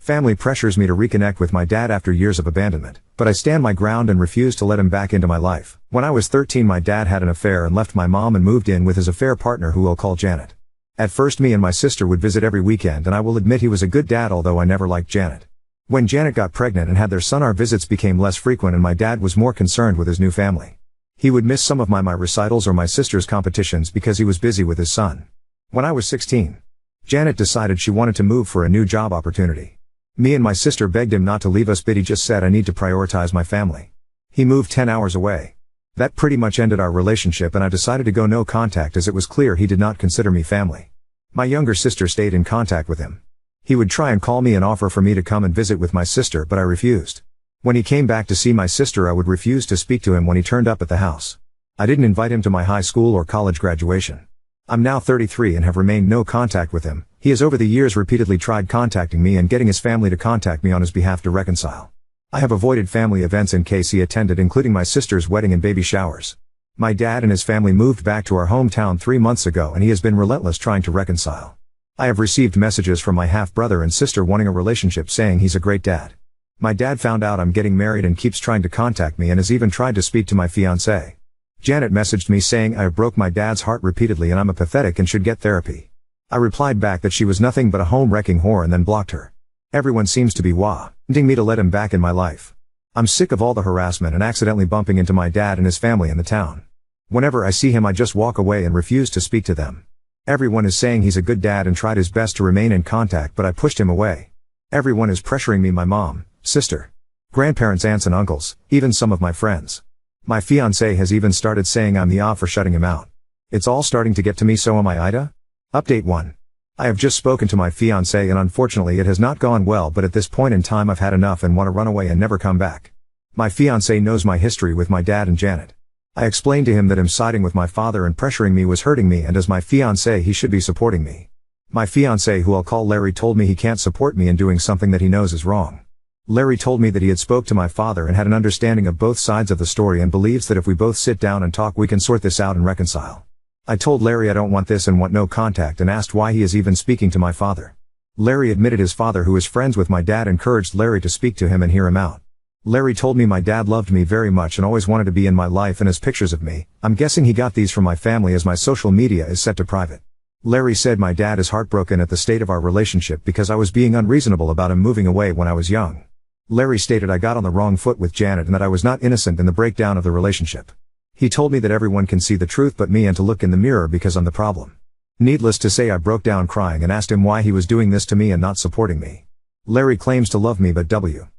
Family pressures me to reconnect with my dad after years of abandonment, but I stand my ground and refuse to let him back into my life. When I was 13, my dad had an affair and left my mom and moved in with his affair partner, who we'll call Janet. At first, me and my sister would visit every weekend, and I will admit he was a good dad, although I never liked Janet. When Janet got pregnant and had their son, our visits became less frequent and my dad was more concerned with his new family. He would miss some of my recitals or my sister's competitions because he was busy with his son. When I was 16, Janet decided she wanted to move for a new job opportunity. Me and my sister begged him not to leave us, but he just said, "I need to prioritize my family." He moved 10 hours away. That pretty much ended our relationship, and I decided to go no contact as it was clear he did not consider me family. My younger sister stayed in contact with him. He would try and call me and offer for me to come and visit with my sister, but I refused. When he came back to see my sister, I would refuse to speak to him when he turned up at the house. I didn't invite him to my high school or college graduation. I'm now 33 and have remained no contact with him. He has over the years repeatedly tried contacting me and getting his family to contact me on his behalf to reconcile. I have avoided family events in case he attended, including my sister's wedding and baby showers. My dad and his family moved back to our hometown 3 months ago, and he has been relentless trying to reconcile. I have received messages from my half-brother and sister wanting a relationship, saying he's a great dad. My dad found out I'm getting married and keeps trying to contact me and has even tried to speak to my fiancée. Janet messaged me saying I broke my dad's heart repeatedly and I'm a pathetic and should get therapy. I replied back that she was nothing but a home-wrecking whore and then blocked her. Everyone seems to be wanting me to let him back in my life. I'm sick of all the harassment and accidentally bumping into my dad and his family in the town. Whenever I see him, I just walk away and refuse to speak to them. Everyone is saying he's a good dad and tried his best to remain in contact, but I pushed him away. Everyone is pressuring me, my mom, sister, grandparents, aunts and uncles, even some of my friends. My fiancé has even started saying I'm the for shutting him out. It's all starting to get to me, so am I, Ida? Update 1. I have just spoken to my fiancé and unfortunately it has not gone well, but at this point in time I've had enough and want to run away and never come back. My fiancé knows my history with my dad and Janet. I explained to him that him siding with my father and pressuring me was hurting me, and as my fiancé he should be supporting me. My fiancé, who I'll call Larry, told me he can't support me in doing something that he knows is wrong. Larry told me that he had spoke to my father and had an understanding of both sides of the story and believes that if we both sit down and talk we can sort this out and reconcile. I told Larry I don't want this and want no contact, and asked why he is even speaking to my father. Larry admitted his father, who is friends with my dad, encouraged Larry to speak to him and hear him out. Larry told me my dad loved me very much and always wanted to be in my life and has pictures of me. I'm guessing he got these from my family as my social media is set to private. Larry said my dad is heartbroken at the state of our relationship because I was being unreasonable about him moving away when I was young. Larry stated I got on the wrong foot with Janet and that I was not innocent in the breakdown of the relationship. He told me that everyone can see the truth but me, and to look in the mirror because I'm the problem. Needless to say, I broke down crying and asked him why he was doing this to me and not supporting me. Larry claims to love me, but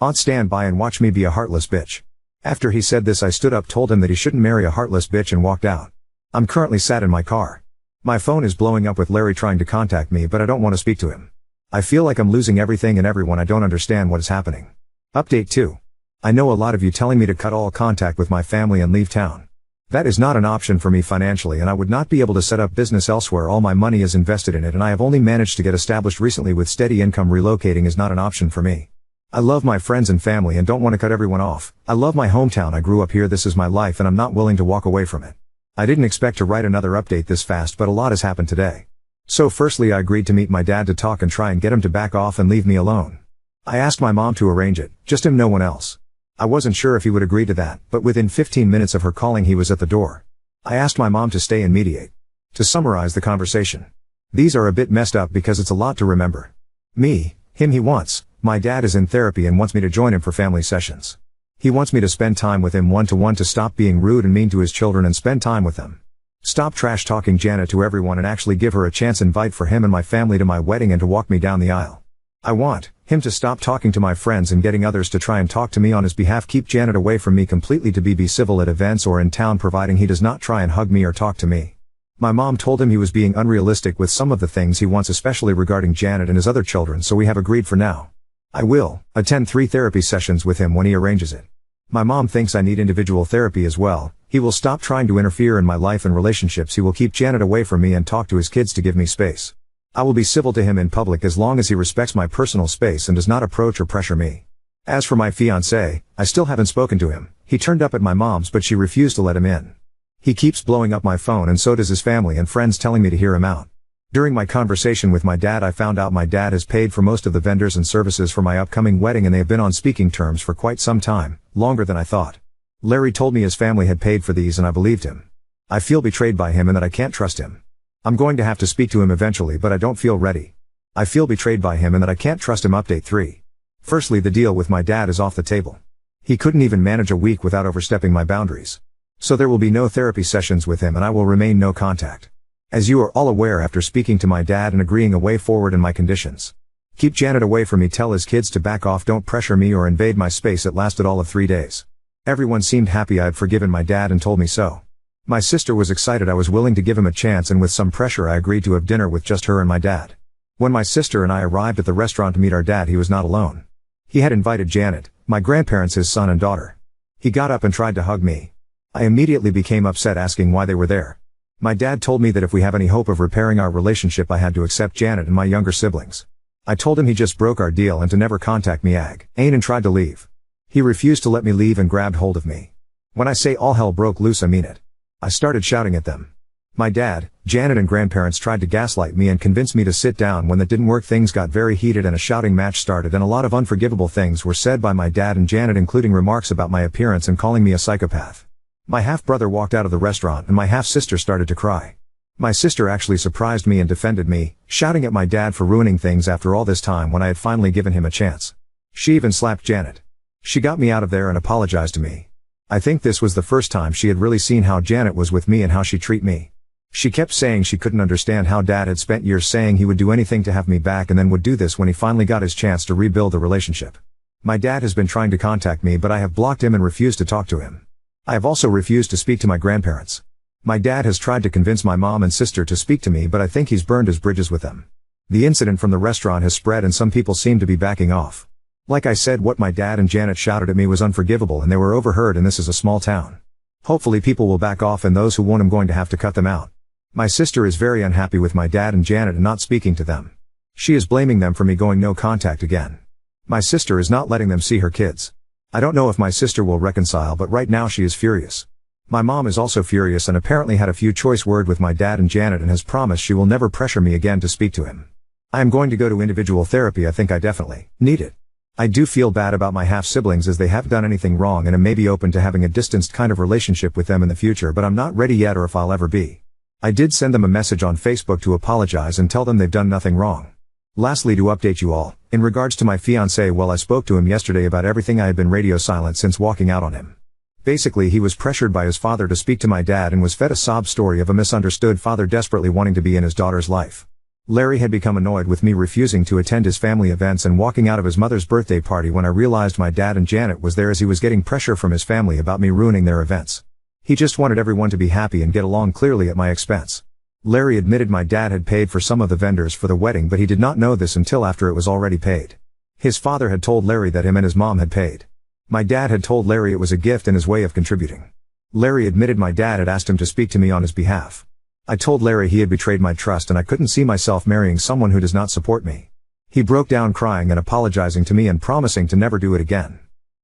won't stand by and watch me be a heartless bitch. After he said this, I stood up, told him that he shouldn't marry a heartless bitch, and walked out. I'm currently sat in my car. My phone is blowing up with Larry trying to contact me, but I don't want to speak to him. I feel like I'm losing everything and everyone. I don't understand what is happening. Update 2. I know a lot of you telling me to cut all contact with my family and leave town. That is not an option for me financially, and I would not be able to set up business elsewhere. All my money is invested in it and I have only managed to get established recently with steady income. Relocating is not an option for me. I love my friends and family and don't want to cut everyone off. I love my hometown. I grew up here. This is my life and I'm not willing to walk away from it. I didn't expect to write another update this fast, but a lot has happened today. So firstly, I agreed to meet my dad to talk and try and get him to back off and leave me alone. I asked my mom to arrange it, just him, no one else. I wasn't sure if he would agree to that, but within 15 minutes of her calling he was at the door. I asked my mom to stay and mediate. To summarize the conversation. These are a bit messed up because it's a lot to remember. Me, him, he wants. My dad is in therapy and wants me to join him for family sessions. He wants me to spend time with him one-to-one, to stop being rude and mean to his children and spend time with them. Stop trash talking Janet to everyone and actually give her a chance. Invite for him and my family to my wedding and to walk me down the aisle. I want him to stop talking to my friends and getting others to try and talk to me on his behalf. Keep Janet away from me completely. To be civil at events or in town, providing he does not try and hug me or talk to me. My mom told him he was being unrealistic with some of the things he wants, especially regarding Janet and his other children, so we have agreed for now. I will attend 3 therapy sessions with him when he arranges it. My mom thinks I need individual therapy as well. He will stop trying to interfere in my life and relationships. He will keep Janet away from me and talk to his kids to give me space. I will be civil to him in public as long as he respects my personal space and does not approach or pressure me. As for my fiancé, I still haven't spoken to him. He turned up at my mom's but she refused to let him in. He keeps blowing up my phone and so does his family and friends, telling me to hear him out. During my conversation with my dad, I found out my dad has paid for most of the vendors and services for my upcoming wedding, and they have been on speaking terms for quite some time, longer than I thought. Larry told me his family had paid for these and I believed him. I feel betrayed by him and that I can't trust him. I'm going to have to speak to him eventually, but I don't feel ready. I feel betrayed by him and that I can't trust him. Update 3. Firstly, the deal with my dad is off the table. He couldn't even manage a week without overstepping my boundaries. So there will be no therapy sessions with him and I will remain no contact. As you are all aware after speaking to my dad and agreeing a way forward in my conditions. Keep Janet away from me, tell his kids to back off, don't pressure me or invade my space. It lasted all of 3 days. Everyone seemed happy I had forgiven my dad and told me so. My sister was excited I was willing to give him a chance, and with some pressure I agreed to have dinner with just her and my dad. When my sister and I arrived at the restaurant to meet our dad, he was not alone. He had invited Janet, my grandparents, his son and daughter. He got up and tried to hug me. I immediately became upset, asking why they were there. My dad told me that if we have any hope of repairing our relationship I had to accept Janet and my younger siblings. I told him he just broke our deal and to never contact me again, and tried to leave. He refused to let me leave and grabbed hold of me. When I say all hell broke loose, I mean it. I started shouting at them. My dad, Janet and grandparents tried to gaslight me and convince me to sit down. When that didn't work, things got very heated and a shouting match started, and a lot of unforgivable things were said by my dad and Janet, including remarks about my appearance and calling me a psychopath. My half-brother walked out of the restaurant and my half-sister started to cry. My sister actually surprised me and defended me, shouting at my dad for ruining things after all this time when I had finally given him a chance. She even slapped Janet. She got me out of there and apologized to me. I think this was the first time she had really seen how Janet was with me and how she treated me. She kept saying she couldn't understand how Dad had spent years saying he would do anything to have me back and then would do this when he finally got his chance to rebuild the relationship. My dad has been trying to contact me, but I have blocked him and refused to talk to him. I have also refused to speak to my grandparents. My dad has tried to convince my mom and sister to speak to me, but I think he's burned his bridges with them. The incident from the restaurant has spread and some people seem to be backing off. Like I said, what my dad and Janet shouted at me was unforgivable and they were overheard, and this is a small town. Hopefully people will back off, and those who won't, I'm going to have to cut them out. My sister is very unhappy with my dad and Janet and not speaking to them. She is blaming them for me going no contact again. My sister is not letting them see her kids. I don't know if my sister will reconcile, but right now she is furious. My mom is also furious and apparently had a few choice words with my dad and Janet and has promised she will never pressure me again to speak to him. I am going to go to individual therapy. I think I definitely need it. I do feel bad about my half-siblings as they haven't done anything wrong and I may be open to having a distanced kind of relationship with them in the future, but I'm not ready yet or if I'll ever be. I did send them a message on Facebook to apologize and tell them they've done nothing wrong. Lastly, to update you all, in regards to my fiancé, well, I spoke to him yesterday about everything. I had been radio silent since walking out on him. Basically, he was pressured by his father to speak to my dad and was fed a sob story of a misunderstood father desperately wanting to be in his daughter's life. Larry had become annoyed with me refusing to attend his family events and walking out of his mother's birthday party when I realized my dad and Janet was there, as he was getting pressure from his family about me ruining their events. He just wanted everyone to be happy and get along, clearly at my expense. Larry admitted my dad had paid for some of the vendors for the wedding, but he did not know this until after it was already paid. His father had told Larry that him and his mom had paid. My dad had told Larry it was a gift and his way of contributing. Larry admitted my dad had asked him to speak to me on his behalf. I told Larry he had betrayed my trust and I couldn't see myself marrying someone who does not support me. He broke down crying and apologizing to me and promising to never do it again.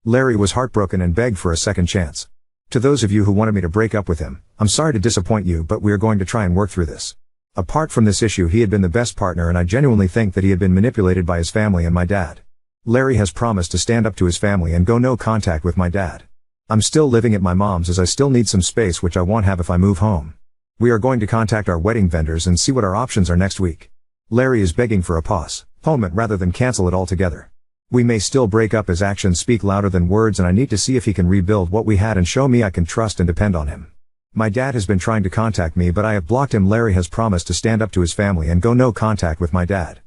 Larry was heartbroken and begged for a second chance. To those of you who wanted me to break up with him, I'm sorry to disappoint you, but we are going to try and work through this. Apart from this issue, he had been the best partner and I genuinely think that he had been manipulated by his family and my dad. Larry has promised to stand up to his family and go no contact with my dad. I'm still living at my mom's as I still need some space, which I won't have if I move home. We are going to contact our wedding vendors and see what our options are next week. Larry is begging for a postponement rather than cancel it altogether. We may still break up. His actions speak louder than words and I need to see if he can rebuild what we had and show me I can trust and depend on him. My dad has been trying to contact me, but I have blocked him. Larry has promised to stand up to his family and go no contact with my dad.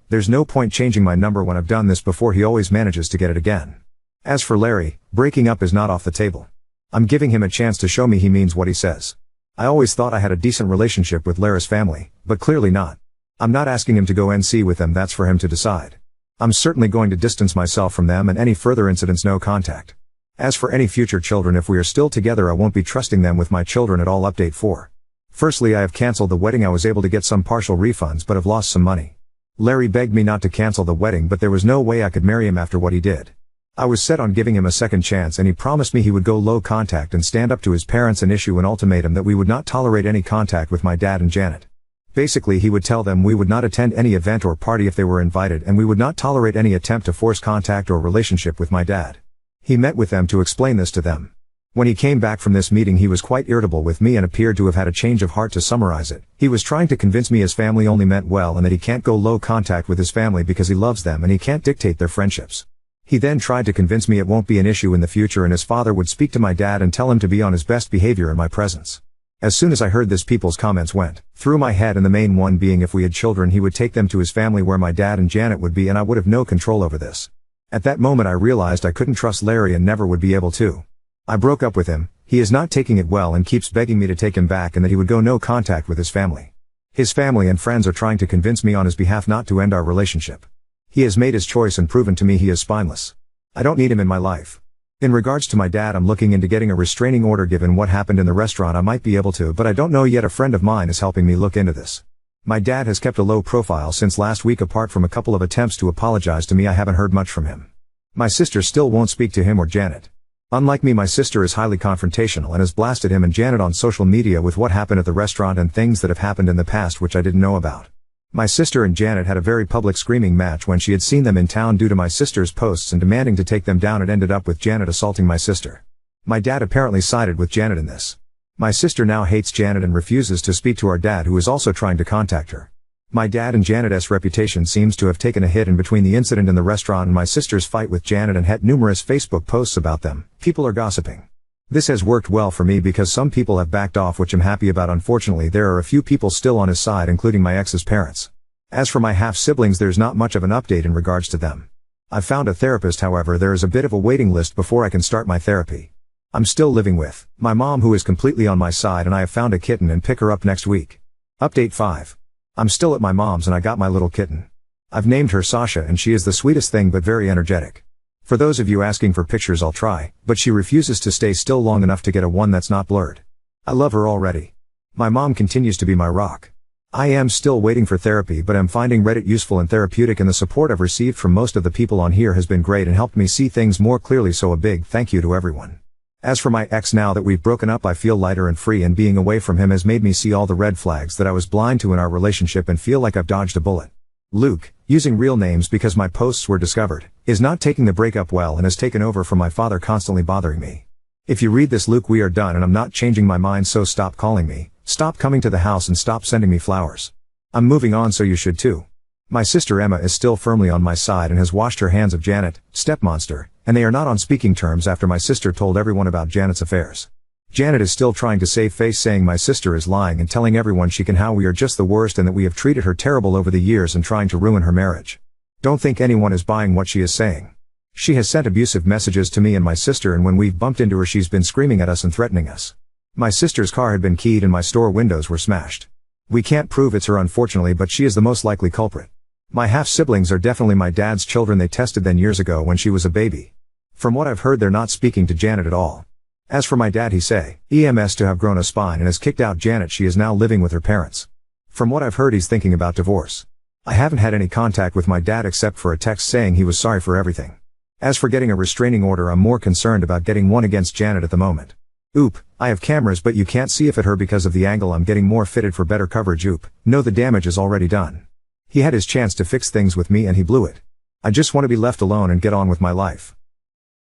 There's no point changing my number when I've done this before. He always manages to get it again. As for Larry, breaking up is not off the table. I'm giving him a chance to show me he means what he says. I always thought I had a decent relationship with Larry's family, but clearly not. I'm not asking him to go NC with them, that's for him to decide. I'm certainly going to distance myself from them and any further incidents, no contact. As for any future children, if we are still together, I won't be trusting them with my children at all. Update 4. Firstly, I have cancelled the wedding. I was able to get some partial refunds but have lost some money. Larry begged me not to cancel the wedding, but there was no way I could marry him after what he did. I was set on giving him a second chance and he promised me he would go low contact and stand up to his parents and issue an ultimatum that we would not tolerate any contact with my dad and Janet. Basically, he would tell them we would not attend any event or party if they were invited, and we would not tolerate any attempt to force contact or relationship with my dad. He met with them to explain this to them. When he came back from this meeting, he was quite irritable with me and appeared to have had a change of heart. To summarize it, he was trying to convince me his family only meant well and that he can't go low contact with his family because he loves them and he can't dictate their friendships. He then tried to convince me it won't be an issue in the future and his father would speak to my dad and tell him to be on his best behavior in my presence. As soon as I heard this, people's comments went through my head, and the main one being if we had children he would take them to his family where my dad and Janet would be and I would have no control over this. At that moment I realized I couldn't trust Larry and never would be able to. I broke up with him. He is not taking it well and keeps begging me to take him back and that he would go no contact with his family. His family and friends are trying to convince me on his behalf not to end our relationship. He has made his choice and proven to me he is spineless. I don't need him in my life. In regards to my dad, I'm looking into getting a restraining order. Given what happened in the restaurant I might be able to, but I don't know yet. A friend of mine is helping me look into this. My dad has kept a low profile since last week. Apart from a couple of attempts to apologize to me, I haven't heard much from him. My sister still won't speak to him or Janet. Unlike me, my sister is highly confrontational and has blasted him and Janet on social media with what happened at the restaurant and things that have happened in the past which I didn't know about. My sister and Janet had a very public screaming match when she had seen them in town due to my sister's posts and demanding to take them down. It ended up with Janet assaulting my sister. My dad apparently sided with Janet in this. My sister now hates Janet and refuses to speak to our dad, who is also trying to contact her. My dad and Janet's reputation seems to have taken a hit, and between the incident in the restaurant and my sister's fight with Janet and had numerous Facebook posts about them, people are gossiping. This has worked well for me because some people have backed off, which I'm happy about. Unfortunately, there are a few people still on his side, including my ex's parents. As for my half-siblings, there's not much of an update in regards to them. I've found a therapist, however there is a bit of a waiting list before I can start my therapy. I'm still living with my mom, who is completely on my side, and I have found a kitten and pick her up next week. Update 5. I'm still at my mom's and I got my little kitten. I've named her Sasha and she is the sweetest thing but very energetic. For those of you asking for pictures, I'll try, but she refuses to stay still long enough to get a one that's not blurred. I love her already. My mom continues to be my rock. I am still waiting for therapy, but I'm finding Reddit useful and therapeutic, and the support I've received from most of the people on here has been great and helped me see things more clearly, so a big thank you to everyone. As for my ex, now that we've broken up I feel lighter and free, and being away from him has made me see all the red flags that I was blind to in our relationship and feel like I've dodged a bullet. Luke, using real names because my posts were discovered, is not taking the breakup well and has taken over from my father, constantly bothering me. If you read this, Luke, we are done and I'm not changing my mind, so stop calling me, stop coming to the house, and stop sending me flowers. I'm moving on, so you should too. My sister Emma is still firmly on my side and has washed her hands of Janet, stepmonster, and they are not on speaking terms after my sister told everyone about Janet's affairs. Janet is still trying to save face, saying my sister is lying and telling everyone she can how we are just the worst and that we have treated her terrible over the years and trying to ruin her marriage. Don't think anyone is buying what she is saying. She has sent abusive messages to me and my sister, and when we've bumped into her she's been screaming at us and threatening us. My sister's car had been keyed and my store windows were smashed. We can't prove it's her, unfortunately, but she is the most likely culprit. My half-siblings are definitely my dad's children. They tested then years ago when she was a baby. From what I've heard, they're not speaking to Janet at all. As for my dad, he say EMS to have grown a spine and has kicked out Janet. She is now living with her parents. From what I've heard, he's thinking about divorce. I haven't had any contact with my dad except for a text saying he was sorry for everything. As for getting a restraining order, I'm more concerned about getting one against Janet at the moment. Oop, I have cameras but you can't see if at her because of the angle. I'm getting more fitted for better coverage. Oop, no, the damage is already done. He had his chance to fix things with me and he blew it. I just want to be left alone and get on with my life.